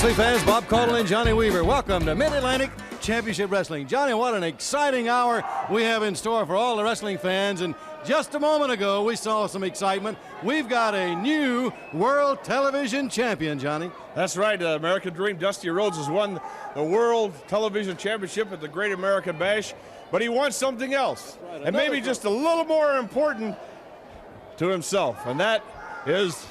Wrestling fans, Bob Caudle and Johnny Weaver, welcome to Mid-Atlantic Championship Wrestling. Johnny, what an exciting hour we have in store for all the wrestling fans. And just a moment ago, we saw some excitement. We've got a new World Television Champion, Johnny. That's right. American Dream Dusty Rhodes has won the World Television Championship at the Great American Bash, but he wants something else, right, and maybe just a little more important to himself, and that is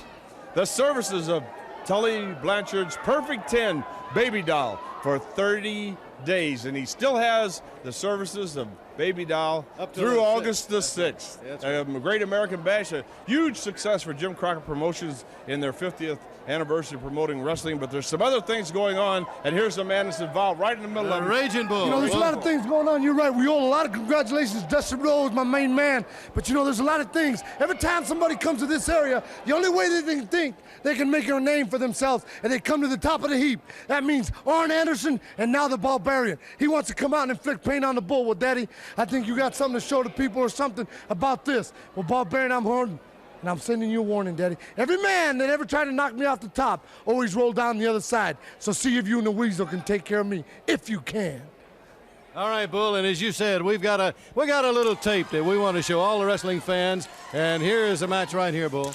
the services of Tully Blanchard's Perfect 10 baby doll for 30 days, and he still has the services of baby doll up through August the 6th. Right. Great American Bash, a huge success for Jim Crockett Promotions in their 50th anniversary of promoting wrestling, but there's some other things going on, and here's the man that's involved right in the middle of it. Raging Bull. You know, there's a lot of things going on. You're right. We owe a lot of congratulations to Dusty Rhodes, my main man. But you know, there's a lot of things. Every time somebody comes to this area, the only way that they can think they can make a name for themselves, and they come to the top of the heap. That means Arn Anderson and now the Barbarian. He wants to come out and inflict pain on the bull. Well, Daddy, I think you got something to show the people or something about this. Well, Barbarian, I'm heard. And I'm sending you a warning, Daddy. Every man that ever tried to knock me off the top always rolled down the other side. So see if you and the Weasel can take care of me, if you can. All right, Bull, and as you said, we got a little tape that we want to show all the wrestling fans, and here is a match right here, Bull.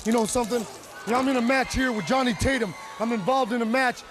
You know something? You know, I'm in a match here with Johnny Tatum. I'm involved in a match.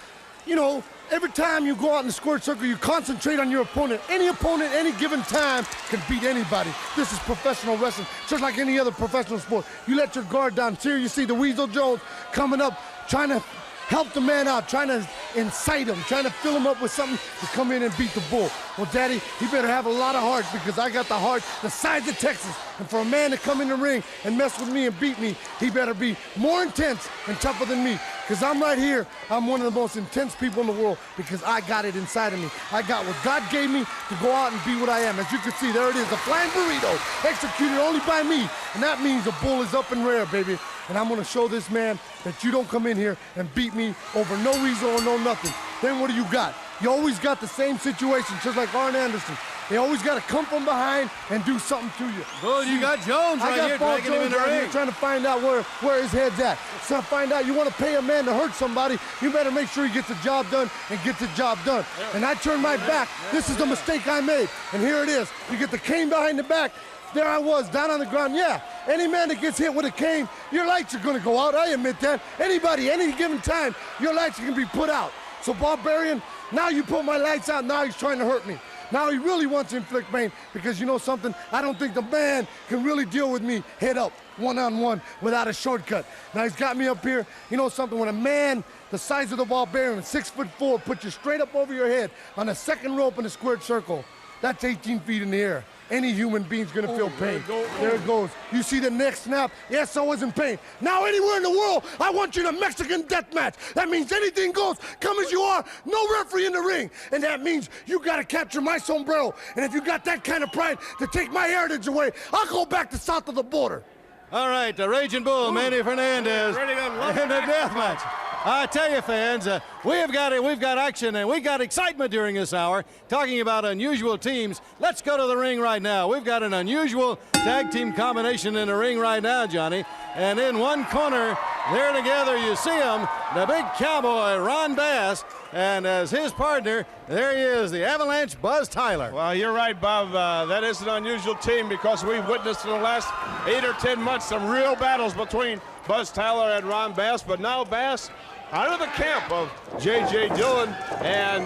You know, every time you go out in the squared circle, you concentrate on your opponent. Any opponent, any given time, can beat anybody. This is professional wrestling, just like any other professional sport. You let your guard down. Here you see the Weasel Jones coming up, trying to help the man out, trying to incite him, trying to fill him up with something to come in and beat the bull. Well, Daddy, he better have a lot of heart, because I got the heart the size of Texas. And for a man to come in the ring and mess with me and beat me, he better be more intense and tougher than me. Because I'm right here, I'm one of the most intense people in the world, because I got it inside of me. I got what God gave me to go out and be what I am. As you can see, there it is, a flying burrito, executed only by me. And that means the bull is up and rare, baby. And I'm gonna show this man that you don't come in here and beat me over no reason or no nothing. Then what do you got? You always got the same situation, just like Arn Anderson. They always got to come from behind and do something to you. Bull, you got Jones right here, dragging him in the ring. Trying to find out where his head's at. Trying to find out, you want to pay a man to hurt somebody, you better make sure he gets the job done and gets the job done. And I turned my back. This is the mistake I made. And here it is. You get the cane behind the back. There I was, down on the ground. Yeah, any man that gets hit with a cane, your lights are going to go out. I admit that. Anybody, any given time, your lights can be put out. So, Barbarian, now you put my lights out, now he's trying to hurt me. Now he really wants to inflict pain, because you know something? I don't think the man can really deal with me head up, one-on-one, without a shortcut. Now he's got me up here. You know something? When a man the size of the Barbarian, 6'4", puts you straight up over your head on the second rope in a squared circle, that's 18 feet in the air. Any human being's gonna feel pain. There it goes. You see the neck snap? Yes, I was in pain. Now anywhere in the world, I want you to Mexican death match. That means anything goes, come as you are, no referee in the ring. And that means you gotta capture my sombrero. And if you got that kind of pride to take my heritage away, I'll go back to south of the border. All right, the Raging Bull, Manny Fernandez, in the death match. I tell you, fans, we've got action and we've got excitement during this hour. Talking about unusual teams, let's go to the ring right now. We've got an unusual tag team combination in the ring right now, Johnny. And in one corner, there together, you see him, the big cowboy, Ron Bass, and as his partner, there he is, the Avalanche, Buzz Tyler. Well, you're right, Bob. That is an unusual team, because we've witnessed in the last 8 or 10 months some real battles between Buzz Tyler and Ron Bass, but now Bass out of the camp of J.J. Dillon, and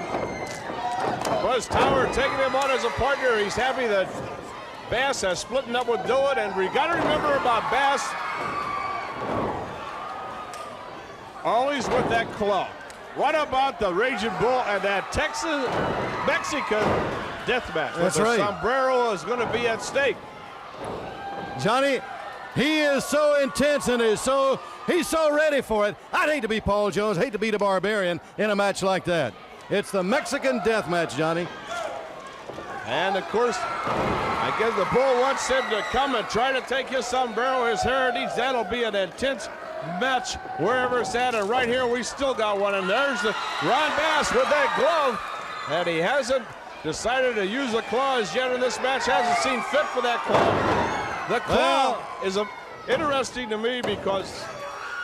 Buzz Tyler taking him on as a partner. He's happy that Bass has split up with Dillon, and we got to remember about Bass, always with that club. What about the Raging Bull and that Texas-Mexican death match? That's right. The sombrero is going to be at stake. Johnny, he is so intense and he's so ready for it. I'd hate to be Paul Jones, hate to be the Barbarian in a match like that. It's the Mexican death match, Johnny. And of course, I guess the Bull wants him to come and try to take his sombrero, his heritage. That'll be an intense match wherever it's at. And right here, we still got one. And there's the Ron Bass with that glove. And he hasn't decided to use the claws yet in this match. Hasn't seen fit for that claw. The claw is interesting to me, because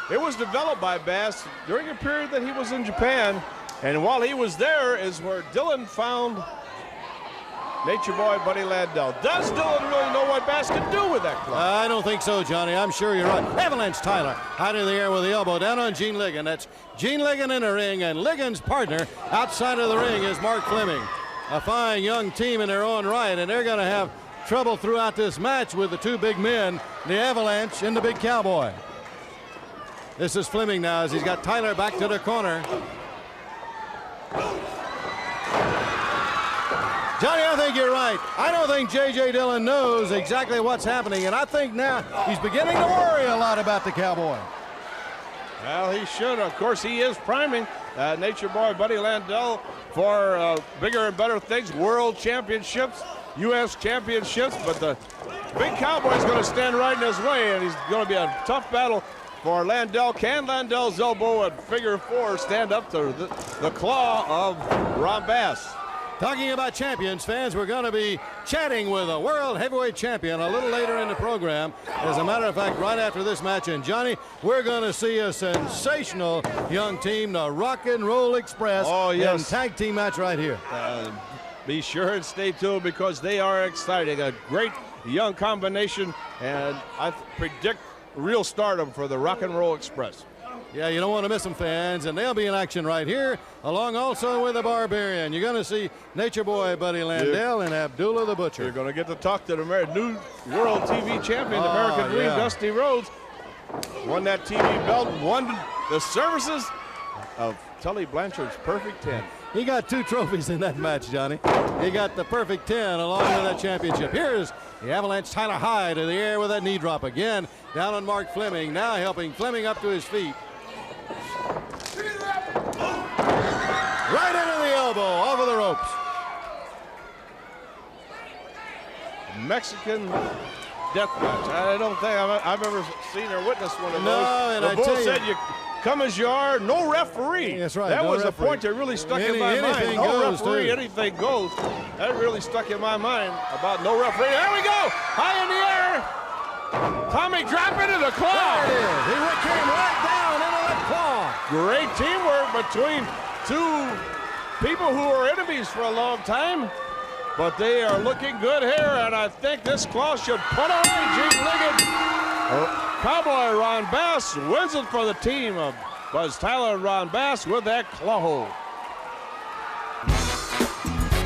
It was developed by Bass during a period that he was in Japan, and while he was there is where Dylan found Nature Boy Buddy Landel. Does Dylan really know what Bass can do with that club? I don't think so, Johnny. I'm sure you're right. Avalanche Tyler out of the air with the elbow down on Gene Ligon. That's Gene Ligon in the ring, and Ligon's partner outside of the ring is Mark Fleming. A fine young team in their own right, and they're going to have trouble throughout this match with the two big men, the Avalanche and the Big Cowboy. This is Fleming now as he's got Tyler back to the corner. Johnny, I think you're right. I don't think J.J. Dillon knows exactly what's happening, and I think now he's beginning to worry a lot about the Cowboy. Well, he should. Of course, he is priming Nature Boy Buddy Landel for bigger and better things, world championships, U.S. championships, but the Big Cowboy's going to stand right in his way, and he's going to be a tough battle for Landel. Can Landel's elbow at figure four stand up to the claw of Ron Bass? Talking about champions, fans, we're going to be chatting with a world heavyweight champion a little later in the program. As a matter of fact, right after this match, and Johnny, we're going to see a sensational young team, the Rock and Roll Express, and tag team match right here. Be sure and stay tuned because they are exciting. A great young combination, and I predict real stardom for the Rock and Roll Express. Yeah, you don't want to miss them, fans, and they'll be in action right here, along also with the Barbarian. You're going to see Nature Boy Buddy Landel and Abdullah the Butcher. You're going to get to talk to the new World TV champion, the American Dream, Dusty Rhodes. Won that TV belt, won the services of Tully Blanchard's Perfect 10. He got 2 trophies in that match, Johnny. He got the Perfect 10 along with that championship. Here's the Avalanche Tyler High to the air with that knee drop again. Down on Mark Fleming, now helping Fleming up to his feet. Right into the elbow, over the ropes. Mexican death match. I don't think I've ever seen or witnessed one of those. No, and the I bull tell said you come as you are, no referee. That's right. That no was referee. a point that really stuck in my mind. Anything No goes, referee, too. anything goes. That really stuck in my mind about no referee. There we go, high in the air. Tommy drop into the claw. There it is. He came right down into that claw. Great teamwork between two people who were enemies for a long time, but they are looking good here, and I think this claw should put on Gene Ligon. Cowboy Ron Bass wins it for the team of Buzz Tyler and Ron Bass with that claw hold.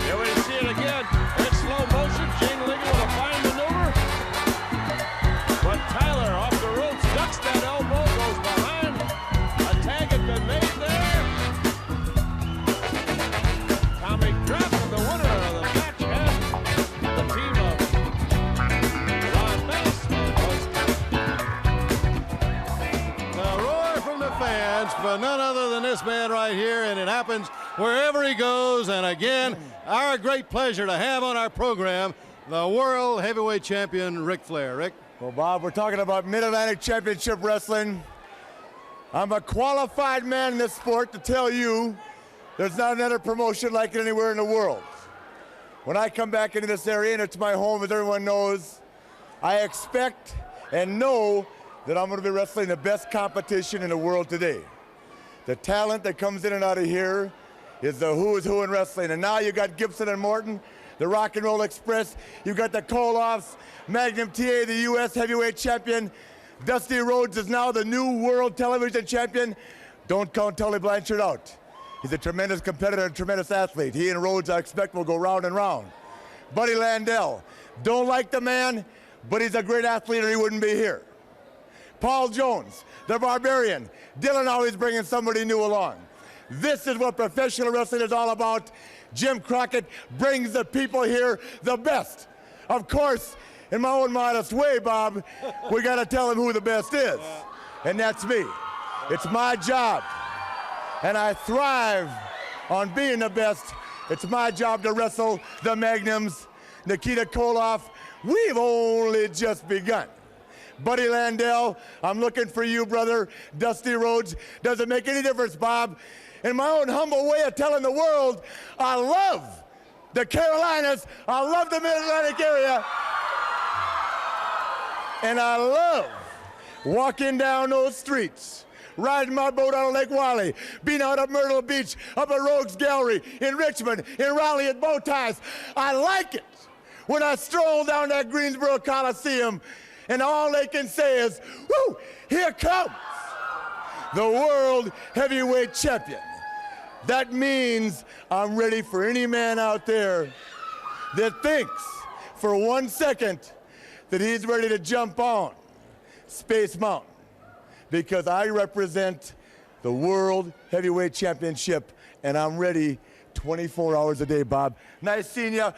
Here we see it again in slow motion. Gene Ligon with a fine maneuver, but Tyler off the ropes ducks that elbow, goes behind. A tag had been made there. Tommy drop, and the winner of the match has the team of Ron Bass and Buzz Tyler. The roar from the fans for none other than this man right here, and it happens wherever he goes. And again, our great pleasure to have on our program the world heavyweight champion, Ric Flair. Rick? Well, Bob, we're talking about Mid-Atlantic Championship Wrestling. I'm a qualified man in this sport to tell you there's not another promotion like it anywhere in the world. When I come back into this area, and it's my home, as everyone knows, I expect and know that I'm going to be wrestling the best competition in the world today. The talent that comes in and out of here is the who is who in wrestling. And now you got Gibson and Morton, the Rock and Roll Express. You've got the Koloffs, Magnum TA, the U.S. heavyweight champion. Dusty Rhodes is now the new world television champion. Don't count Tully Blanchard out. He's a tremendous competitor and tremendous athlete. He and Rhodes, I expect, will go round and round. Buddy Landel, don't like the man, but he's a great athlete or he wouldn't be here. Paul Jones, the Barbarian. Dylan always bringing somebody new along. This is what professional wrestling is all about. Jim Crockett brings the people here the best. Of course, in my own modest way, Bob, we got to tell them who the best is. And that's me. It's my job. And I thrive on being the best. It's my job to wrestle the Magnums, Nikita Koloff. We've only just begun. Buddy Landel, I'm looking for you, brother. Dusty Rhodes. Doesn't make any difference, Bob. In my own humble way of telling the world, I love the Carolinas. I love the Mid-Atlantic area. And I love walking down those streets riding my boat out of Lake Wylie, being out at Myrtle Beach, up at Rogues Gallery, in Richmond, in Raleigh at Bow Ties. I like it when I stroll down that Greensboro Coliseum and all they can say is, whoo, here comes the world heavyweight champion. That means I'm ready for any man out there that thinks for 1 second that he's ready to jump on Space Mountain, because I represent the World Heavyweight Championship, and I'm ready 24 hours a day, Bob. Nice seeing you.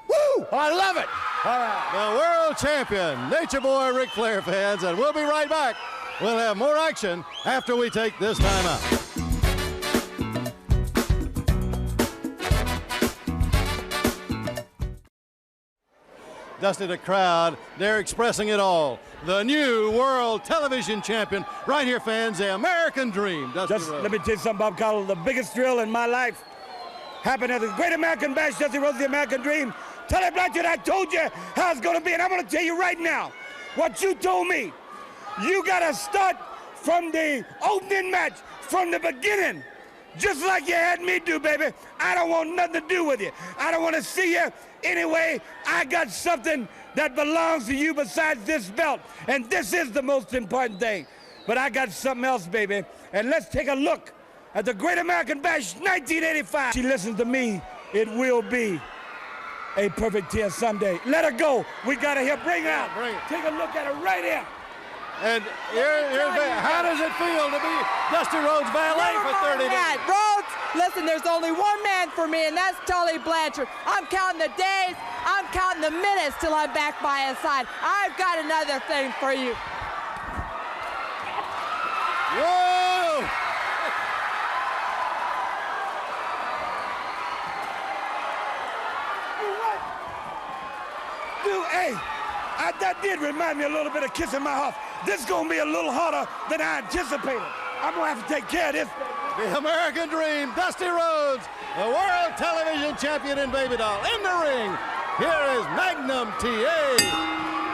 Woo! I love it. All right. The world champion, Nature Boy Ric Flair, fans, and we'll be right back. We'll have more action after we take this time out. Dusty, the crowd, they're expressing it all. The new world television champion, right here, fans, the American Dream. Dusty Just Rhodes. let me tell you something, Bob Caudle. The biggest thrill in my life happened at the Great American Bash. Dusty Rhodes, the American Dream. Tully Blanchard, I told you how it's going to be, and I'm going to tell you right now what you told me. You got to start from the opening match, from the beginning, just like you had me do, baby. I don't want nothing to do with you. I don't want to see you. Anyway, I got something that belongs to you besides this belt, and this is the most important thing. But I got something else, baby, and let's take a look at the Great American Bash 1985. She listens to me, it will be a perfect 10 someday. Let her go. We got her here. Bring her out. Bring it. Take a look at her right here. And how does it feel to be Dusty Rhodes' valet for 30 days? Rhodes, listen, there's only one man for me, and that's Tully Blanchard. I'm counting the days, I'm counting the minutes till I'm back by his side. I've got another thing for you. Whoa! Dude, hey, that did remind me a little bit of kissing my house. This is going to be a little harder than I anticipated. I'm going to have to take care of this. The American Dream, Dusty Rhodes, the world television champion in Baby Doll. In the ring, here is Magnum TA,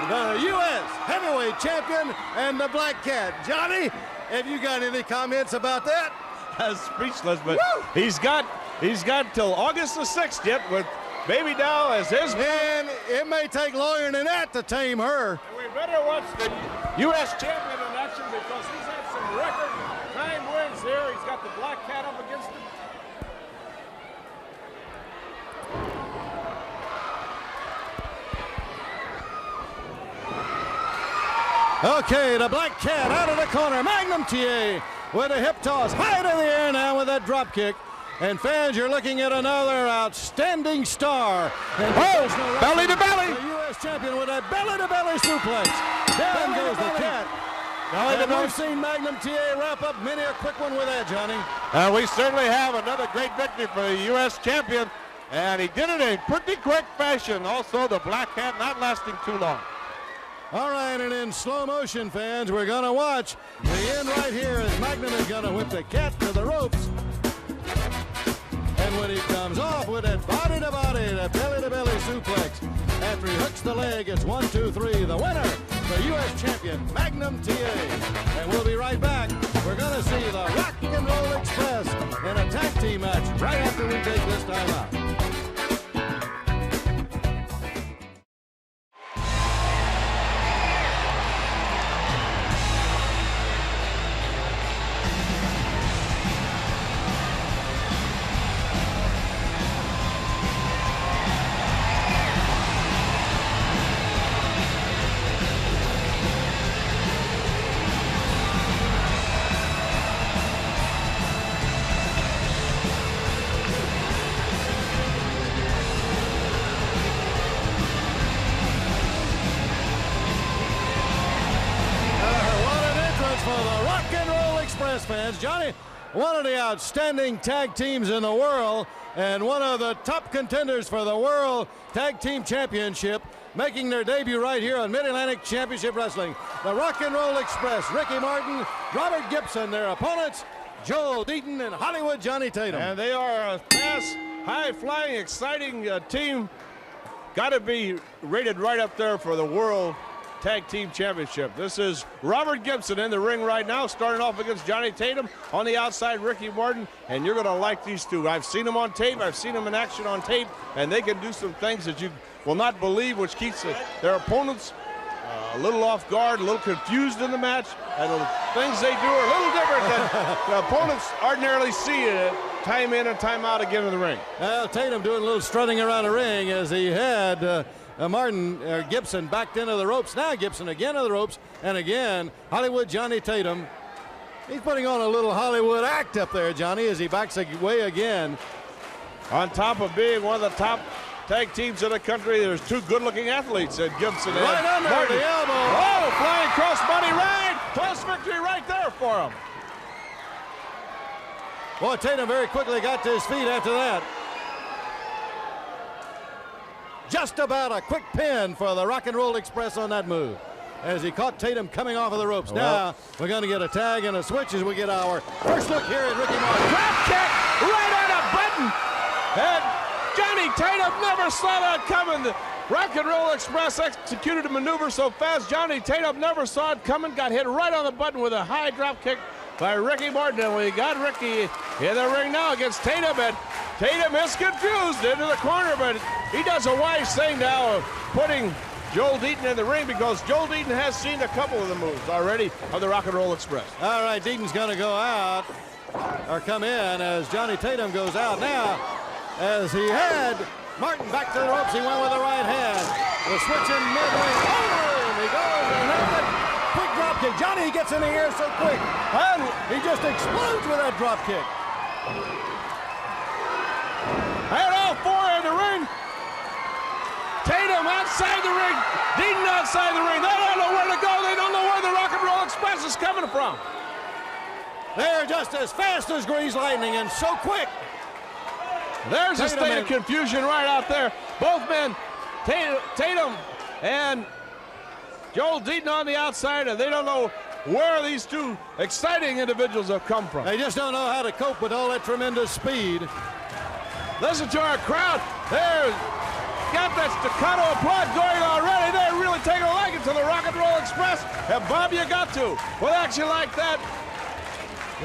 the U.S. heavyweight champion, and the Black Cat. Johnny, have you got any comments about that? That's speechless, but Woo! he's got till August the 6th yet with Baby Doll as his. And it may take longer than that to tame her. We better watch the U.S. champion in action because he's had some record time wins here. He's got the Black Cat up against him. Okay, the Black Cat out of the corner. Magnum TA with a hip toss. High to the air now with that drop kick. And fans, you're looking at another outstanding star. And belly to belly. The U.S. champion with a belly-to-belly suplex. Down goes the cat. And we've seen Magnum TA wrap up many a quick one with that, Johnny. We certainly have another great victory for the U.S. champion, and he did it in pretty quick fashion. Also, the Black Cat not lasting too long. All right, and in slow motion, fans, we're going to watch the end right here as Magnum is going to whip the cat to the ropes. And when he comes off with that body-to-body, that belly-to-belly suplex, after he hooks the leg, it's 1, 2, 3. The winner, the U.S. champion, Magnum TA. And we'll be right back. We're going to see the Rock and Roll Express in a tag team match right after we take this time out. Fans, Johnny, one of the outstanding tag teams in the world and one of the top contenders for the World Tag Team Championship, making their debut right here on Mid-Atlantic Championship Wrestling. The Rock and Roll Express, Ricky Martin, Robert Gibson, their opponents, Joel Deaton and Hollywood Johnny Tatum. And they are a fast, high-flying, exciting team. Got to be rated right up there for the World Tag Team Championship. This is Robert Gibson in the ring right now, starting off against Johnny Tatum. On the outside, Ricky Morton, and you're going to like these two. I've seen them on tape. I've seen them in action on tape, and they can do some things that you will not believe, which keeps their opponents a little off guard, a little confused in the match, and the things they do are a little different than the opponents ordinarily see it time in and time out again in the ring. Well, Tatum doing a little strutting around the ring as he had Gibson backed into the ropes. Now Gibson again to the ropes, and again Hollywood Johnny Tatum. He's putting on a little Hollywood act up there, Johnny, as he backs away again. On top of being one of the top tag teams in the country, there's two good-looking athletes in Gibson and Right under Martin. the elbow. Oh, flying crossbody ride. Close victory right there for him. Boy, Tatum very quickly got to his feet after that. Just about a quick pin for the Rock and Roll Express on that move, as he caught Tatum coming off of the ropes. Now we're going to get a tag and a switch as we get our first look here at Ricky Morton. Drop kick right on a button. And Johnny Tatum never saw that coming. The Rock and Roll Express executed a maneuver so fast, Johnny Tatum never saw it coming. Got hit right on the button with a high drop kick by Ricky Morton. And we got Ricky in the ring now against Tatum, and Tatum is confused into the corner, but he does a wise thing now of putting Joel Deaton in the ring, because Joel Deaton has seen a couple of the moves already of the Rock and Roll Express. All right, Deaton's going to go out, or come in, as Johnny Tatum goes out now. As he had Martin back to the ropes, he went with the right hand. The switch in mid-ring, over him he goes, and that's a quick drop kick. Johnny gets in the air so quick, and he just explodes with that drop kick. And all four in the ring. Tatum outside the ring, Deaton outside the ring. They don't know where to go. They don't know where the Rock and Roll Express is coming from. They're just as fast as greased lightning and so quick. There's a state of confusion right out there. Both men, Tatum and Joel Deaton on the outside, and they don't know where these two exciting individuals have come from. They just don't know how to cope with all that tremendous speed. Listen to our crowd. They're got that staccato applaud going already. They're really taking a liking to the Rock and Roll Express. And Bob, you got to. With action like that,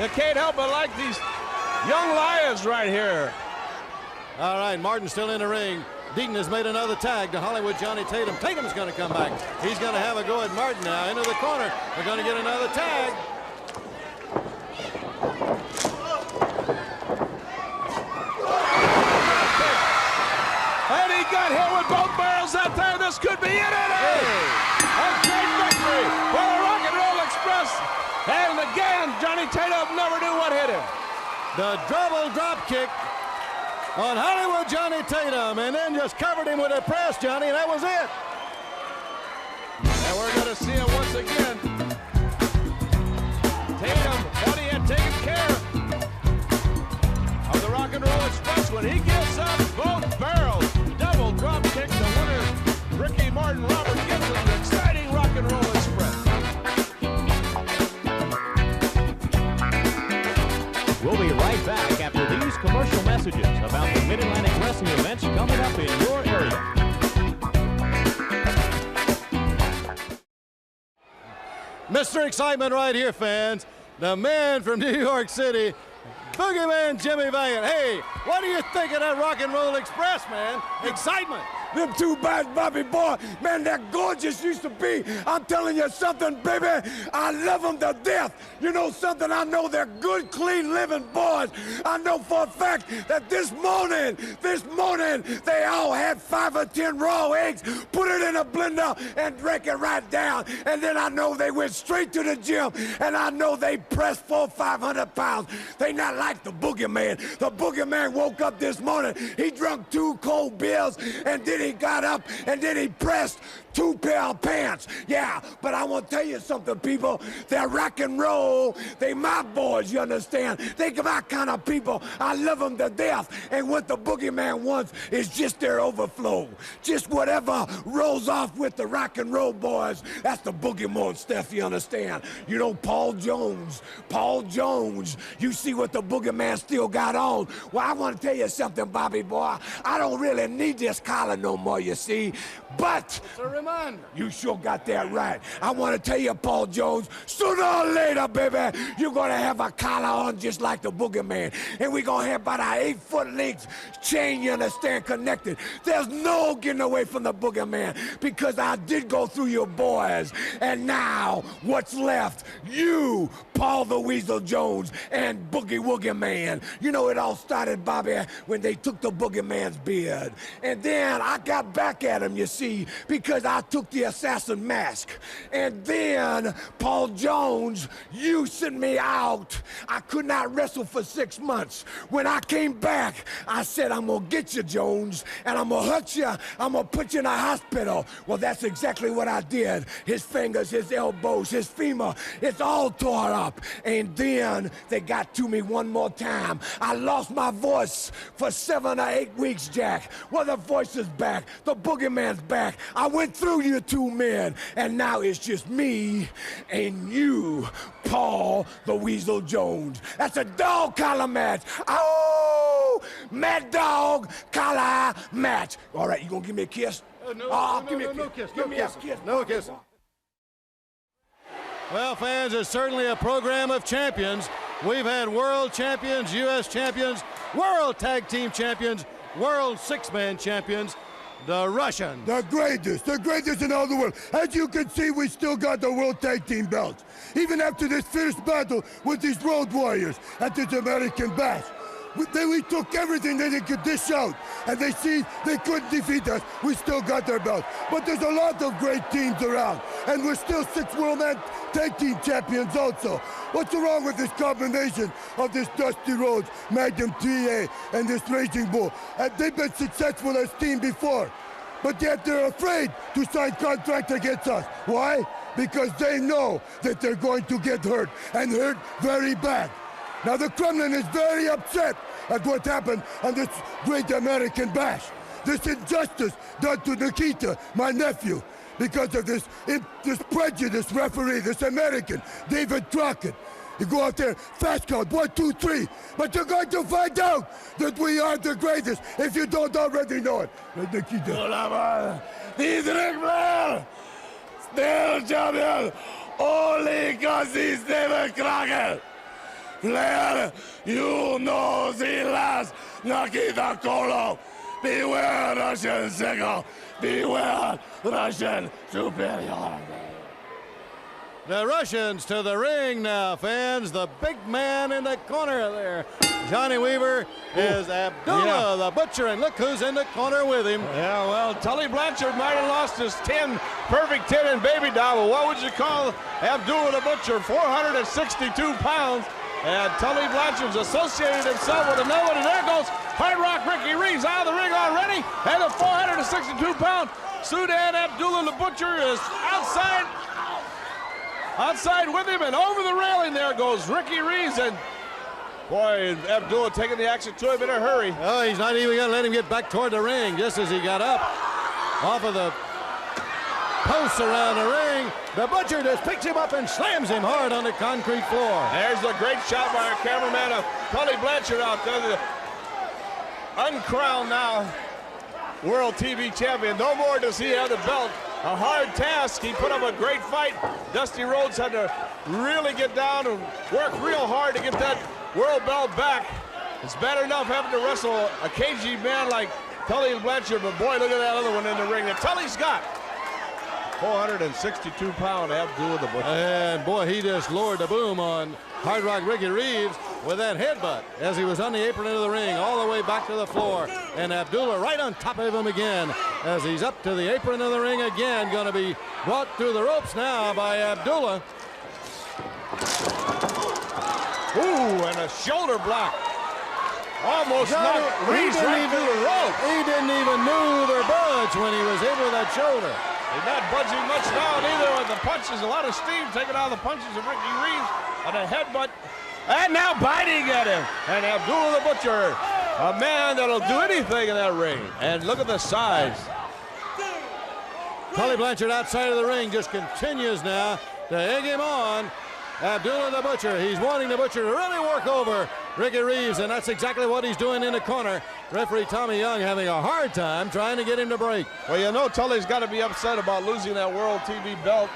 you can't help but like these young lions right here. All right, Martin's still in the ring. Deaton has made another tag to Hollywood Johnny Tatum. Tatum's going to come back. He's going to have a go at Martin now. Into the corner. They're going to get another tag. And he got hit with both barrels out there. This could be it. A great victory for the Rock and Roll Express. And again, Johnny Tatum never knew what hit him. The double drop kick on Hollywood Johnny Tatum, and then just covered him with a press, Johnny, and that was it. And we're going to see him once again. Tatum thought he had taken care of the Rock and Roll Express when he gives up both barrels. Double drop kick, the winner, Ricky Morton, Robert Gibson, the exciting Rock and Roll Express. We'll be right back after these commercial messages about the Mid-Atlantic Wrestling events coming up in your area. Mr. Excitement right here, fans. The man from New York City, Boogeyman Jimmy Valiant. Hey, what do you think of that Rock and Roll Express, man? Excitement. Them two bad Bobby boy, man, they're gorgeous used to be. I'm telling you something, baby. I love them to death. You know something? I know they're good, clean, living boys. I know for a fact that this morning, they all had 5 or 10 raw eggs, put it in a blender and drank it right down. And then I know they went straight to the gym, and I know they pressed 400 or 500 pounds. They not like the Boogeyman. The Boogeyman woke up this morning. He drunk 2 cold beers, and then he got up, and then he pressed 2 pair of pants. Yeah, but I want to tell you something, people. They're rock and roll. They my boys, you understand? They my kind of people. I love them to death. And what the Boogeyman wants is just their overflow. Just whatever rolls off with the rock and roll boys. That's the Boogeyman stuff, you understand? You know, Paul Jones. You see what the Boogeyman still got on. Well, I want to tell you something, Bobby boy. I don't really need this collar no no more, you see. But It's a reminder. you sure got that right. I want to tell you, Paul Jones, sooner or later, baby, you're going to have a collar on just like the boogeyman. And we're going to have about an 8-foot length chain, you understand, connected. There's no getting away from the boogeyman because I did go through your boys. And now, what's left? You, Paul the Weasel Jones, and Boogie Woogie Man. You know, it all started, Bobby, when they took the boogeyman's beard. And then I got back at him, you see, because I took the assassin mask. And then, Paul Jones, you sent me out. I could not wrestle for 6 months. When I came back, I said, I'm gonna get you, Jones, and I'm gonna hurt you. I'm gonna put you in a hospital. Well, that's exactly what I did. His fingers, his elbows, his femur, it's all tore up. And then they got to me one more time. I lost my voice for 7 or 8 weeks, Jack. Well, the voice is back. The boogeyman's back. I went through you 2 men, and now it's just me and you, Paul the Weasel Jones. That's a dog collar match. Oh, Mad Dog collar match. All right, you gonna give me a kiss? Give me a kiss. Give me a kiss. No kiss. Well, fans, it's certainly a program of champions. We've had world champions, U.S. champions, world tag team champions, world 6-man champions, the Russians. The greatest in all the world. As you can see, we still got the World Tag Team belts. Even after this fierce battle with these Road Warriors at this American Bash. We took everything that they could dish out, and they see they couldn't defeat us. We still got their belts. But there's a lot of great teams around, and we're still 6 World Tag Team champions also. What's wrong with this combination of this Dusty Rhodes, Magnum TA, and this Raging Bull? They've been successful as team before, but yet they're afraid to sign contract against us. Why? Because they know that they're going to get hurt, and hurt very bad. Now the Kremlin is very upset at what happened on this great American Bash. This injustice done to Nikita, my nephew, because of this prejudiced referee, this American, David Crockett. You go out there, fast count, 1, 2, 3. But you're going to find out that we are the greatest if you don't already know it. Nikita. He's Ric Flair, still champion, only because he's David Crockett. Flair, you know the last Nikita Koloff. Beware Russian sickle. Beware Russian superiority. The Russians to the ring now, fans. The big man in the corner there. Johnny Weaver is Abdullah the Butcher, and look who's in the corner with him. Yeah, well, Tully Blanchard might have lost his 10, perfect 10 in Baby Doll, but what would you call Abdullah the Butcher? 462 pounds. And Tully Blanchard's associated himself with another one, and there goes Hard Rock Ricky Reeves out of the ring already. And the 462-pound Sudan Abdullah the Butcher is outside with him, and over the railing there goes Ricky Reeves, and boy, Abdullah taking the action to him in a hurry. Oh, he's not even going to let him get back toward the ring just as he got up off of the posts around the ring. The Butcher just picks him up and slams him hard on the concrete floor. There's a great shot by our cameraman of Tully Blanchard out there, the uncrowned now World TV champion. No more does he have the belt. A hard task. He put up a great fight. Dusty Rhodes had to really get down and work real hard to get that world belt back. It's bad enough having to wrestle a cagey man like Tully Blanchard, but boy, look at that other one in the ring that Tully's got. 462-pound Abdullah the Butcher. And boy, he just lowered the boom on Hard Rock Ricky Reeves with that headbutt as he was on the apron into the ring all the way back to the floor. And Abdullah right on top of him again as he's up to the apron of the ring again. Going to be brought through the ropes now by Abdullah. Ooh, and a shoulder block. Almost knocked Reeves right through the rope. He didn't even move or budge when he was hit with that shoulder. He's not budging much now neither with the punches. A lot of steam taken out of the punches of Ricky Reeves and a headbutt. And now biting at him. And Abdullah the Butcher, a man that'll do anything in that ring. And look at the size. Tully Blanchard outside of the ring just continues now to egg him on. Abdullah the Butcher, he's wanting the Butcher to really work over Ricky Reeves, and that's exactly what he's doing in the corner. Referee Tommy Young having a hard time trying to get him to break. Well, you know Tully's got to be upset about losing that World TV belt,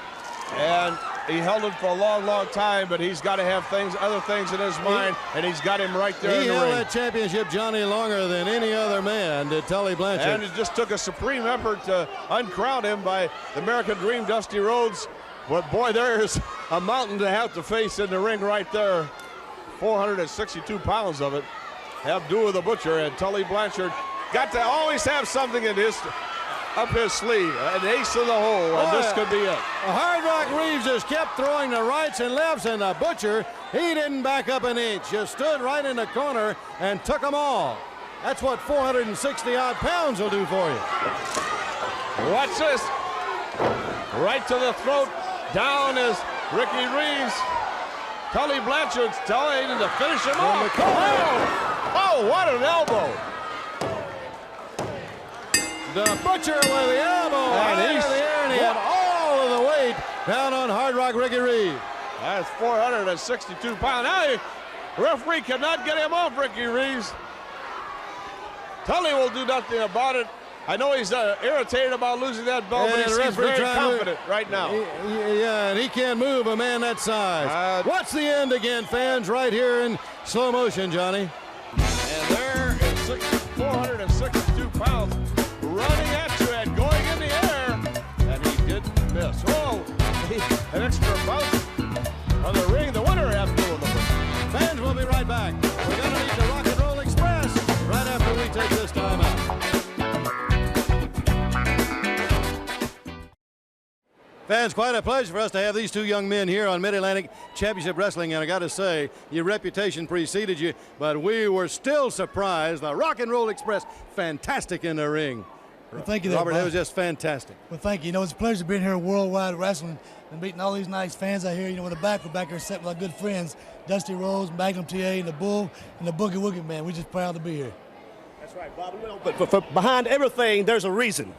and he held it for a long, long time, but he's got to have other things in his mind, and he's got him right there He in the held ring. that championship, Johnny, longer than any other man, did Tully Blanchard. And it just took a supreme effort to uncrown him by the American Dream, Dusty Rhodes. But boy, there's a mountain to have to face in the ring right there. 462 pounds of it. Abdullah the Butcher and Tully Blanchard got to always have something in up his sleeve, an ace in the hole, and this could be it. Hard Rock Reeves just kept throwing the rights and lefts, and the Butcher, he didn't back up an inch, just stood right in the corner and took them all. That's what 460-odd pounds will do for you. Watch this. Right to the throat. Down is Ricky Reeves. Tully Blanchard's telling to finish him off. Oh, what an elbow. The Butcher with the elbow And high in he's- the air, and he had all of the weight down on Hard Rock Ricky Reeves. That's 462 pounds. Now, referee cannot get him off Ricky Reeves. Tully will do nothing about it. I know he's irritated about losing that belt, but And he the seems referee very trying to- confident right now. Yeah, and he can't move a man that size. Watch the end again, fans, right here in slow motion, Johnny. And there is 462 pounds running at you and going in the air, and he didn't miss. Oh, an extra bounce on the ring. The winner Abdullah the Butcher. Fans, we'll be right back. We're going to meet the Rock and Roll Express right after we take this time out. Fans, quite a pleasure for us to have these two young men here on Mid-Atlantic Championship Wrestling, and I got to say, your reputation preceded you, but we were still surprised. The Rock and Roll Express, fantastic in the ring. Well, thank you there, Robert, Bob. it was just fantastic. Well, thank you. You know, it's a pleasure being here at Worldwide Wrestling and meeting all these nice fans out here. You know, we're back here sitting with our good friends, Dusty Rhodes, Magnum TA, and the Bull, and the Boogie Woogie Man. We're just proud to be here. That's right, Bob. But for behind everything, there's a reason.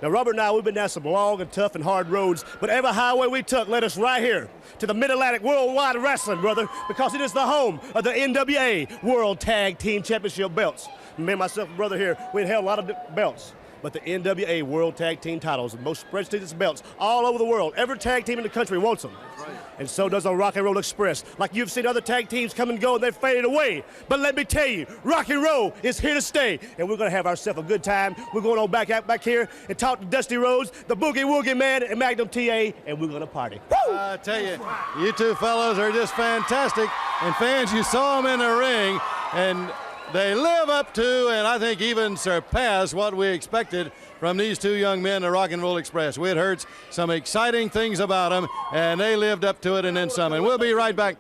Now, Robert and I, we've been down some long and tough and hard roads, but every highway we took led us right here to the Mid-Atlantic Worldwide Wrestling, brother, because it is the home of the NWA World Tag Team Championship belts. Me and myself and brother here, we held a lot of belts. But the NWA World Tag Team titles, the most prestigious belts all over the world. Every tag team in the country wants them. Right. And so does the Rock and Roll Express. Like you've seen other tag teams come and go and they've faded away. But let me tell you, Rock and Roll is here to stay. And we're going to have ourselves a good time. We're going on back here and talk to Dusty Rhodes, the Boogie Woogie Man, and Magnum TA, and we're going to party. Woo! I tell you two fellows are just fantastic. And fans, you saw them in the ring, and they live up to, and I think even surpass, what we expected from these two young men, the Rock and Roll Express. We had heard some exciting things about them, and they lived up to it and then some. And we'll be right back.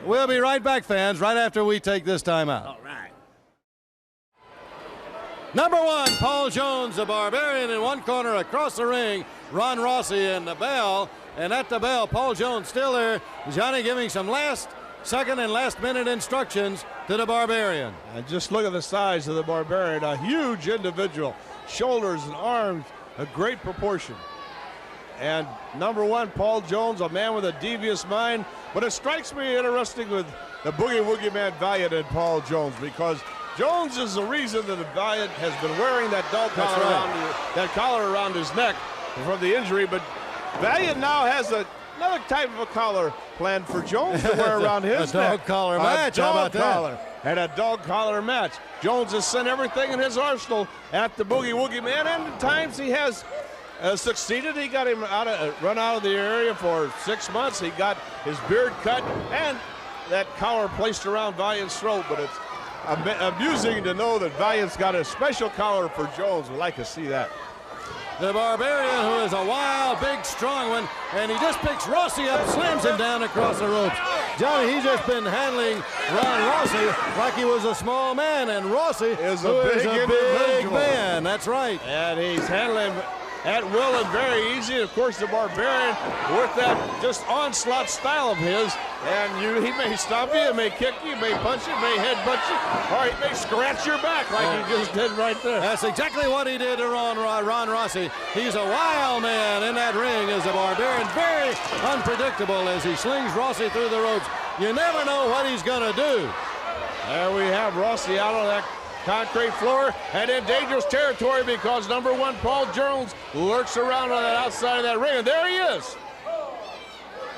We'll be right back, fans, right after we take this time out. All right. Number one, Paul Jones, the Barbarian, in one corner across the ring. Ron Rossi and the bell. And at the bell, Paul Jones still there. Johnny giving some second and last minute instructions to the Barbarian. And just look at the size of the Barbarian, a huge individual. Shoulders and arms, a great proportion. And number one, Paul Jones, a man with a devious mind. But it strikes me interesting with the Boogie Woogie Man Valiant and Paul Jones, because Jones is the reason that the Valiant has been wearing that dog collar around his neck from the injury. But Valiant now has another type of a collar planned for Jones to wear around his neck. A dog collar match, how about that? And a dog collar match. Jones has sent everything in his arsenal at the Boogie Woogie Man, and at times he has succeeded. He got him run out of the area for 6 months. He got his beard cut and that collar placed around Valiant's throat, but it's amusing to know that Valiant's got a special collar for Jones. We'd like to see that. The Barbarian, who is a wild, big, strong one, and he just picks Rossi up, slams him down across the ropes. Johnny, he's just been handling Ron Rossi like he was a small man, and Rossi is a big individual. man. That's right. And he's handling him at will and very easy. Of course, the Barbarian with that just onslaught style of his, and he may stomp you, he may kick you, he may punch you, he may headbutt you, or he may scratch your back like he just did right there. That's exactly what he did to Ron Rossi. He's a wild man in that ring as a Barbarian, very unpredictable as he slings Rossi through the ropes. You never know what he's going to do. There we have Rossi out on that concrete floor and in dangerous territory because number 1 Paul Jones lurks around on that outside of that ring, and there he is.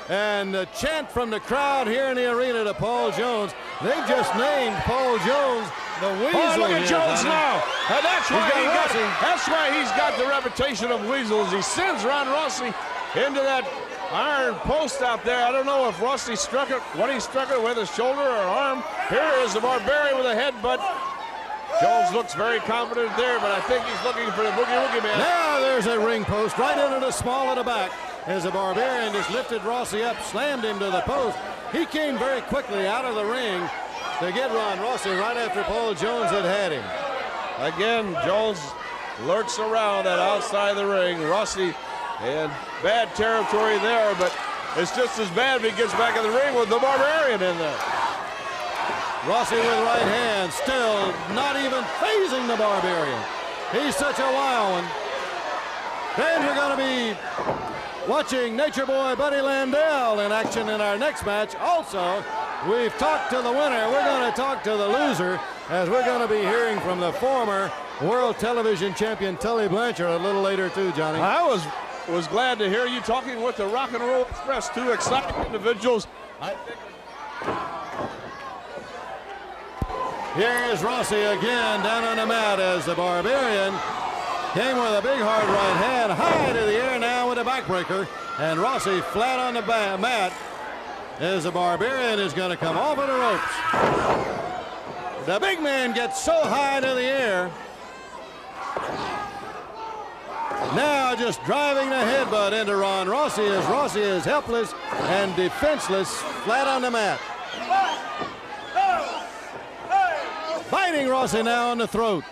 And the chant from the crowd here in the arena to Paul Jones. They've just named Paul Jones the Weasel. Oh, look at here, Jones Johnny. now. And that's why he's got the reputation of Weasel, as he sends Ron Rossi into that iron post out there. I don't know if Rossi struck it, what he struck it with, his shoulder or arm. Here is the Barbarian with a headbutt. Jones looks very confident there, but I think he's looking for the Boogie Woogie Man. Now there's a ring post right into the small of the back as the Barbarian just lifted Rossi up, slammed him to the post. He came very quickly out of the ring to get Ron Rossi right after Paul Jones had him. Again, Jones lurks around that outside of the ring. Rossi in bad territory there, but it's just as bad if he gets back in the ring with the Barbarian in there. Rossi with right hand, still not even phasing the Barbarian. He's such a wild one. Then we're going to be watching Nature Boy Buddy Landel in action in our next match. Also, we've talked to the winner. We're going to talk to the loser, as we're going to be hearing from the former World Television Champion Tully Blanchard a little later too, Johnny. I was glad to hear you talking with the Rock and Roll Express, 2 exciting individuals. Here's Rossi again down on the mat as the Barbarian came with a big hard right hand high to the air now with a backbreaker, and Rossi flat on the mat as the Barbarian is going to come off of the ropes. The big man gets so high to the air. Now just driving the headbutt into Ron Rossi as Rossi is helpless and defenseless flat on the mat. Biting Rossi now on the throat.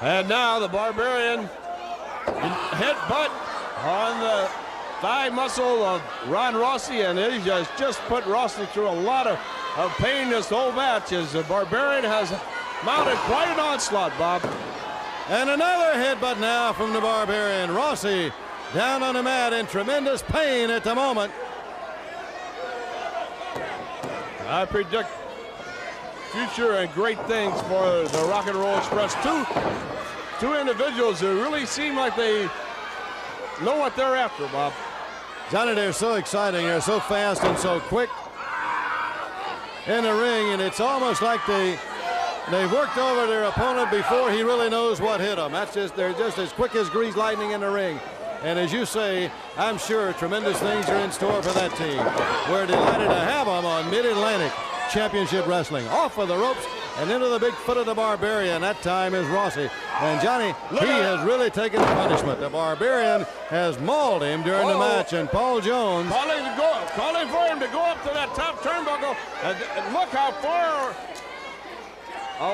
And now the Barbarian headbutt on the thigh muscle of Ron Rossi, and he just put Rossi through a lot of pain this whole match as the Barbarian has mounted quite an onslaught, Bob. And another headbutt now from the Barbarian. Rossi down on the mat in tremendous pain at the moment. I predict future and great things for the Rock and Roll Express. Two individuals who really seem like they know what they're after, Bob. Johnny, they're so exciting. They're so fast and so quick in the ring, and it's almost like they've worked over their opponent before he really knows what hit them. They're just as quick as greased lightning in the ring. And as you say, I'm sure tremendous things are in store for that team. We're delighted to have them on Mid-Atlantic Championship Wrestling. Off of the ropes and into the big foot of the Barbarian. That time is Rossi. And Johnny, he has really taken the punishment. The Barbarian has mauled him during the match, and Paul Jones calling for him to go up to that top turnbuckle. And look how far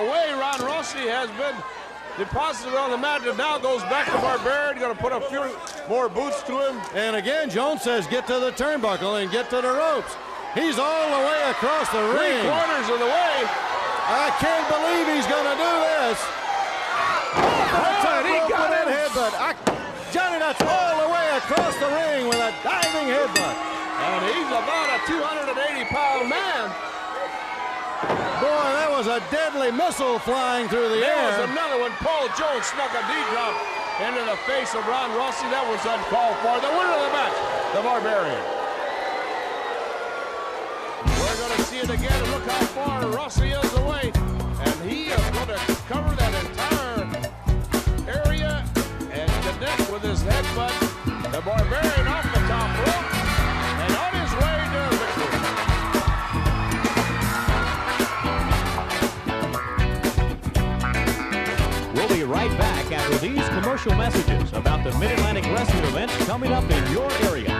away Ron Rossi has been deposited on the mat, and now goes back to Barbarian. Going to put a few more boots to him. And again, Jones says get to the turnbuckle and get to the ropes. He's all the way across the ring. 3/4 of the way. I can't believe he's going to do this. He got it. Headbutt. Johnny, that's all the way across the ring with a diving headbutt. And he's about a 280-pound man. Boy, that was a deadly missile flying through the air. There was another one. Paul Jones snuck a D-drop into the face of Ron Rossi. That was uncalled for. The winner of the match, the Barbarian. We're going to see it again, and look how far Rossi is away. And he is going to cover that entire area and connect with his headbutt. The Barbarian off the top rope and on his way to victory. We'll be right back after these commercial messages about the Mid-Atlantic Wrestling events coming up in your area.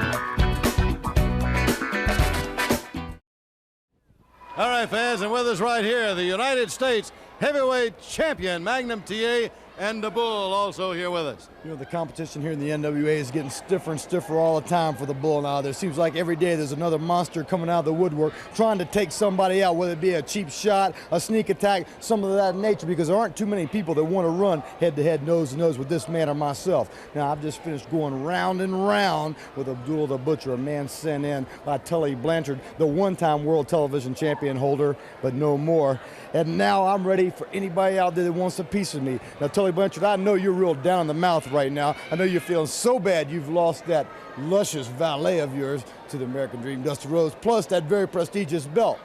All right, fans, and with us right here, the United States Heavyweight Champion, Magnum TA, and the Bull also here with us. You know, the competition here in the NWA is getting stiffer and stiffer all the time for the Bull now. There seems like every day there's another monster coming out of the woodwork trying to take somebody out, whether it be a cheap shot, a sneak attack, some of that nature, because there aren't too many people that want to run head-to-head, nose-to-nose with this man or myself. Now, I've just finished going round and round with Abdullah the Butcher, a man sent in by Tully Blanchard, the one-time world television champion holder, but no more. And now I'm ready for anybody out there that wants a piece of me. Now, Tully Blanchard, I know you're real down in the mouth right now. I know you're feeling so bad you've lost that luscious valet of yours to the American Dream, Dusty Rhodes, plus that very prestigious belt.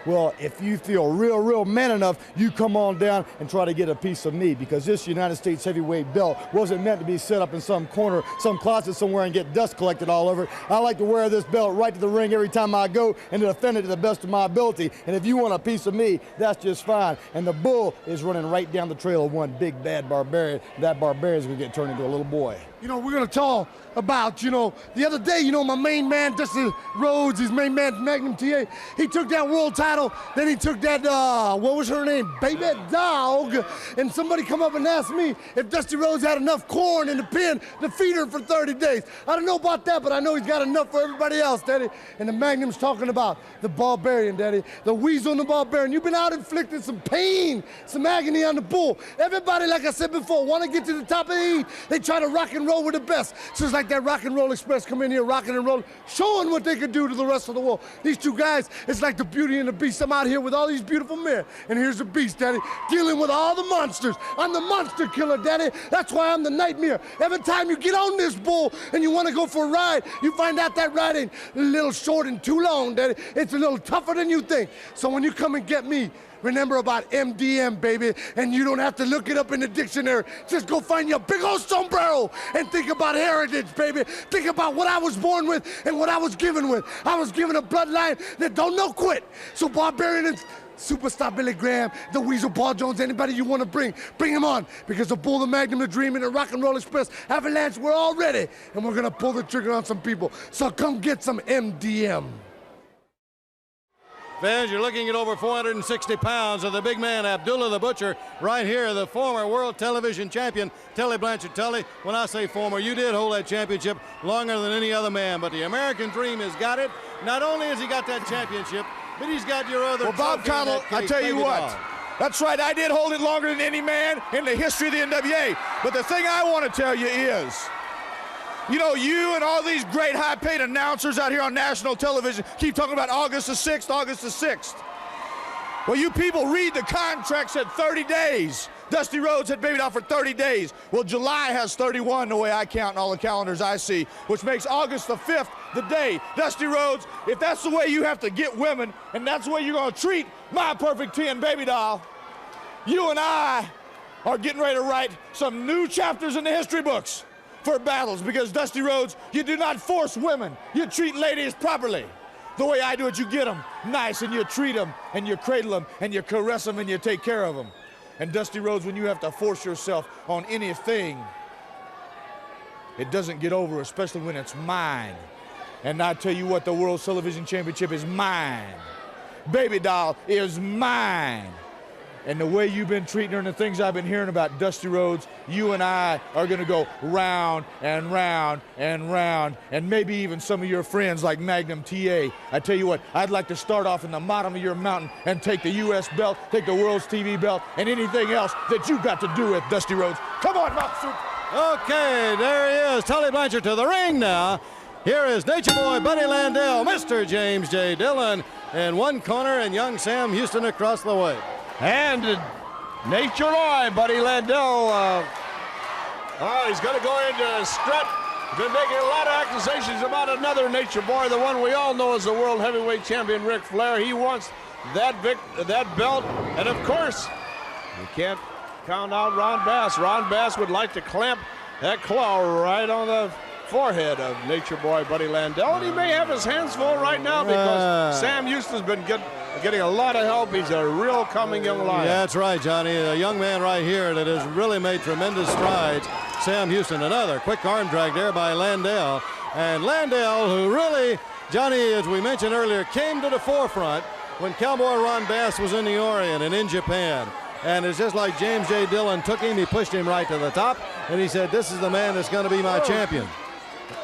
Well, if you feel real man enough, you come on down and try to get a piece of me, because this United States heavyweight belt wasn't meant to be set up in some corner, some closet somewhere and get dust collected all over it. I like to wear this belt right to the ring every time I go and to defend it to the best of my ability. And if you want a piece of me, that's just fine. And the Bull is running right down the trail of one big bad barbarian. That barbarian's gonna get turned into a little boy. You know, we're going to talk about, you know, the other day, you know, my main man, Dusty Rhodes, his main man, Magnum TA, he took that world title, then he took that, what was her name, Baby Dog, and somebody come up and asked me if Dusty Rhodes had enough corn in the pen to feed her for 30 days. I don't know about that, but I know he's got enough for everybody else, Daddy. And the Magnum's talking about the Barbarian, Daddy, the Weasel and the Barbarian. You've been out inflicting some pain, some agony on the Bull. Everybody, like I said before, want to get to the top of the heat. They try to rock and roll with the best. So it's like that Rock and Roll Express come in here rocking and rolling, showing what they could do to the rest of the world. These two guys, it's like the Beauty and the Beast. I'm out here with all these beautiful men, and here's the Beast, Daddy, dealing with all the monsters. I'm the monster killer, Daddy. That's why I'm the nightmare. Every time you get on this Bull and you want to go for a ride, you find out that ride ain't a little short and too long, Daddy. It's a little tougher than you think. So when you come and get me, remember about MDM, baby, and you don't have to look it up in the dictionary. Just go find your big old sombrero and think about heritage, baby. Think about what I was born with and what I was given with. I was given a bloodline that don't know quit. So Barbarian and Superstar Billy Graham, the Weasel Paul Jones, anybody you want to bring him on, because the Bull, the Magnum, the Dream, and the Rock and Roll Express, Avalanche, we're all ready, and we're going to pull the trigger on some people. So come get some MDM. Fans, you're looking at over 460 pounds of the big man, Abdullah the Butcher, right here, the former world television champion, Tully Blanchard. Tully, when I say former, you did hold that championship longer than any other man, but the American Dream has got it. Not only has he got that championship, but he's got your other. Well, Bob Connell, I tell you what, that's right, I did hold it longer than any man in the history of the NWA. But the thing I want to tell you is, you know, you and all these great high-paid announcers out here on national television keep talking about August the 6th, August the 6th. Well, you people read the contract said 30 days. Dusty Rhodes had Baby Doll for 30 days. Well, July has 31 the way I count in all the calendars I see, which makes August the 5th the day. Dusty Rhodes, if that's the way you have to get women and that's the way you're going to treat my Perfect 10 Baby Doll, you and I are getting ready to write some new chapters in the history books for battles, because Dusty Rhodes, you do not force women. You treat ladies properly. The way I do it, you get them nice and you treat them and you cradle them and you caress them and you take care of them. And Dusty Rhodes, when you have to force yourself on anything, it doesn't get over, especially when it's mine. And I tell you what, the World Television Championship is mine. Baby Doll is mine. And the way you've been treating her and the things I've been hearing about Dusty Rhodes, you and I are going to go round and round and round, and maybe even some of your friends like Magnum TA. I tell you what, I'd like to start off in the bottom of your mountain and take the U.S. belt, take the World's TV belt, and anything else that you've got to do with, Dusty Rhodes. Come on, Mount Soup. Okay, there he is, Tully Blanchard to the ring now. Here is Nature Boy Buddy Landel, Mr. James J. Dillon in one corner, and young Sam Houston across the way. And Nature Boy, Buddy Landel. He's going to go into strut. Been making a lot of accusations about another Nature Boy, the one we all know as the world heavyweight champion, Ric Flair. He wants that belt. And of course, you can't count out Ron Bass. Ron Bass would like to clamp that claw right on the forehead of Nature Boy Buddy Landel. And he may have his hands full right now because Sam Houston's been getting a lot of help. He's a real coming young lion. Yeah, that's right, Johnny. A young man right here that has really made tremendous strides. Sam Houston, another quick arm drag there by Landel. And Landel, who really, Johnny, as we mentioned earlier, came to the forefront when Cowboy Ron Bass was in the Orient and in Japan. And it's just like James J. Dillon took him, he pushed him right to the top, and he said, this is the man that's going to be my champion.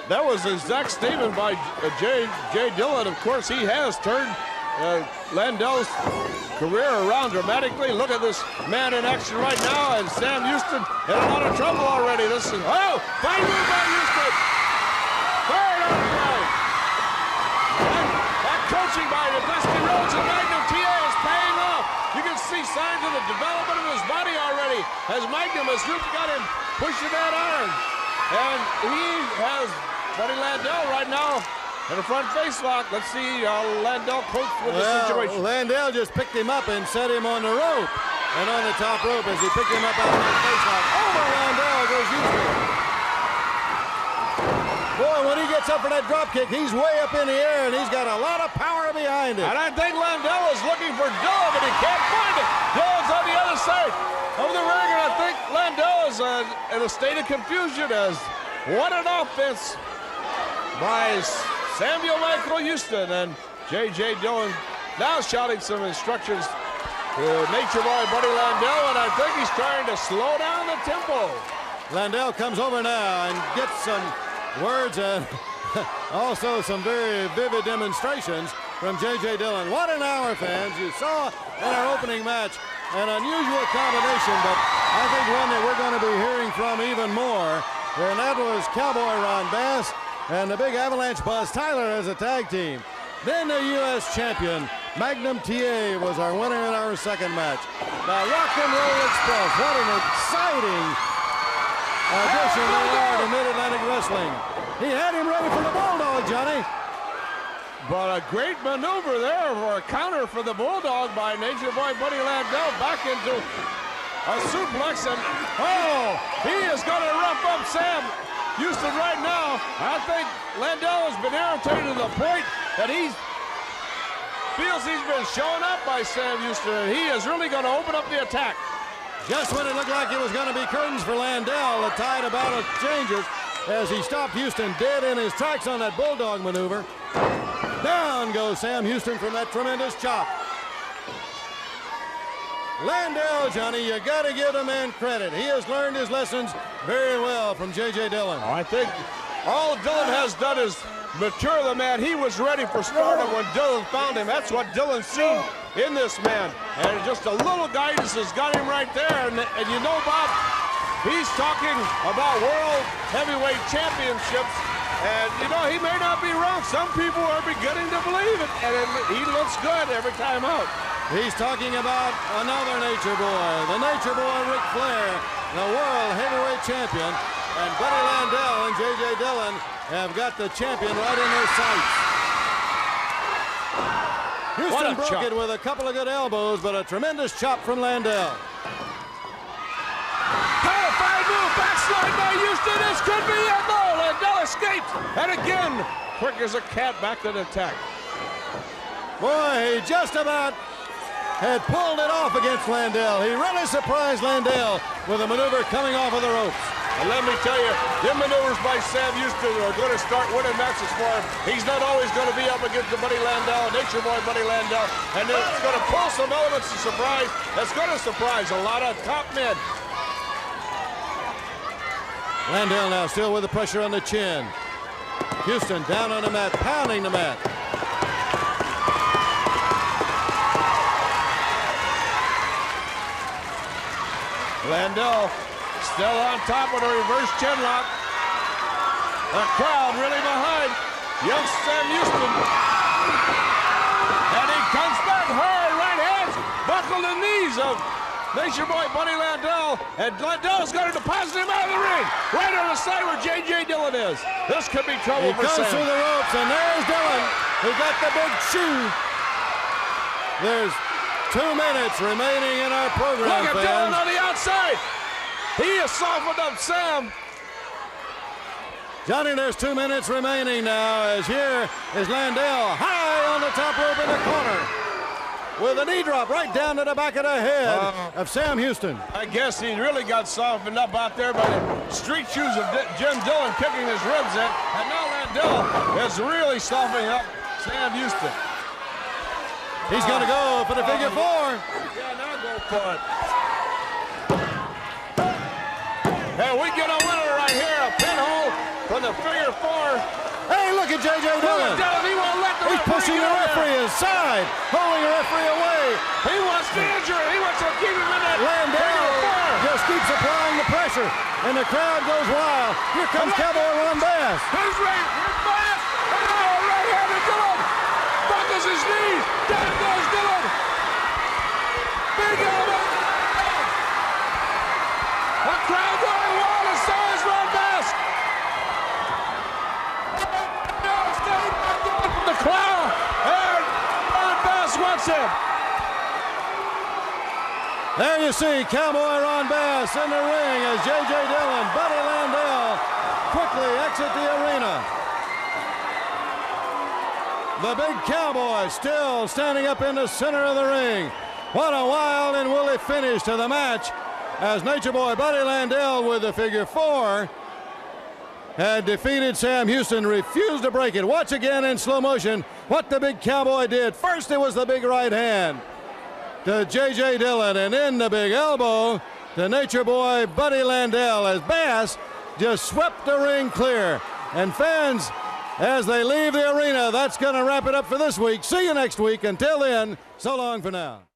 That was the exact statement by J. Dillon. Of course, he has turned Landell's career around dramatically. Look at this man in action right now, and Sam Houston in a lot of trouble already. This is, fine move by Houston. Third on the line. And that coaching by Dusty Rhodes and Magnum TA is paying off. You can see signs of the development of his body already as Magnum has really got him pushing that arm. And he has Buddy Landell right now in the front face lock. Let's see how Landell copes with the situation. Landell just picked him up and set him on the rope. And on the top rope as he picked him up out of the face lock. Over Landell goes Houston. Boy, when he gets up for that drop kick, he's way up in the air, and he's got a lot of power behind it. And I think Landell is looking for Dillon, but he can't find it. Dillon's on the other side of the ring, and I think Landell is in a state of confusion as what an offense by Samuel Michael Houston, and J.J. Dillon now shouting some instructions to Nature Boy Buddy Landell, and I think he's trying to slow down the tempo. Landell comes over now and gets some words and also some very vivid demonstrations from J.J. Dillon. What an hour, fans. You saw in our opening match an unusual combination, but I think one that we're going to be hearing from even more, and that was Cowboy Ron Bass and the big Avalanche Buzz Tyler as a tag team. Then the U.S. champion, Magnum TA, was our winner in our second match. The Rock and Roll Express, what an exciting addition they are to Mid-Atlantic Wrestling. He had him ready for the Bulldog, Johnny. But a great maneuver there for a counter for the Bulldog by Nature Boy Buddy Landell back into a suplex, and he is going to rough up Sam Houston right now. I think Landell has been irritated to the point that he feels he's been shown up by Sam Houston, and he is really going to open up the attack. Just when it looked like it was going to be curtains for Landell, the tide of battle changes as he stopped Houston dead in his tracks on that Bulldog maneuver. Down goes Sam Houston from that tremendous chop. Landell, Johnny, you got to give the man credit. He has learned his lessons very well from J.J. Dillon. I think all Dillon has done is mature the man. He was ready for stardom when Dillon found him. That's what Dillon's seen in this man. And just a little guidance has got him right there. And you know, Bob, he's talking about world heavyweight championships. And, you know, he may not be wrong. Some people are beginning to believe it. And he looks good every time out. He's talking about another Nature Boy, the Nature Boy Ric Flair, the world heavyweight champion. And Buddy Landell and J.J. Dillon have got the champion right in their sights. Houston broke it with a couple of good elbows, but a tremendous chop from Landell. Power 5 move, backslide by Houston. This could be it. No, Landell escaped. And again, quick as a cat, back to the attack. Boy, he just about had pulled it off against Landell. He really surprised Landell with a maneuver coming off of the ropes. And let me tell you, them maneuvers by Sam Houston are going to start winning matches for him. He's not always going to be up against the Buddy Landell, Nature Boy Buddy Landell, and it's going to pull some elements of surprise. That's going to surprise a lot of top men. Landell now still with the pressure on the chin. Houston down on the mat, pounding the mat. Landell still on top with a reverse chin lock. The crowd really behind young Sam Houston. And he comes back hard, right hands, buckle the knees of Nature Boy Buddy Landell. And Landell's going to deposit him out of the ring, right on the side where J.J. Dillon is. This could be trouble for Sam. He comes through the ropes, and there's Dillon, who got the big shoe. There's 2 minutes remaining in our program, Look at Dillon on the outside. He has softened up Sam. Johnny, there's 2 minutes remaining now, as here is Landell high on the top rope in the corner with a knee drop right down to the back of the head of Sam Houston. I guess he really got softened up out there by the street shoes of Jim Dillon kicking his ribs in. And now Landell is really softening up Sam Houston. He's going to go for the figure 4. Yeah, now go for it. we get a winner right here, a pinhole from the figure 4. Hey, look at J.J. Dillon. He won't let the He's pushing the referee aside, holding the referee away. He wants to injure him. He wants to keep him in that Landell just keeps applying the pressure, and the crowd goes wild. Here comes Cowboy Ron Bass. Here's Bass. Oh, right-handed Dillon. Buckles his knee. Down goes Dillon. Big elbow. The crowd going wild as so is Ron Bass. The crowd, and Ron Bass wants him. There you see Cowboy Ron Bass in the ring as J.J. Dillon, Buddy Landell quickly exit the arena. The big Cowboy still standing up in the center of the ring. What a wild and woolly finish to the match as Nature Boy Buddy Landell with the figure 4 had defeated Sam Houston, refused to break it. Watch again in slow motion what the big Cowboy did. First it was the big right hand to J.J. Dillon, and then the big elbow to Nature Boy Buddy Landell as Bass just swept the ring clear. And fans, as they leave the arena, that's going to wrap it up for this week. See you next week. Until then, so long for now.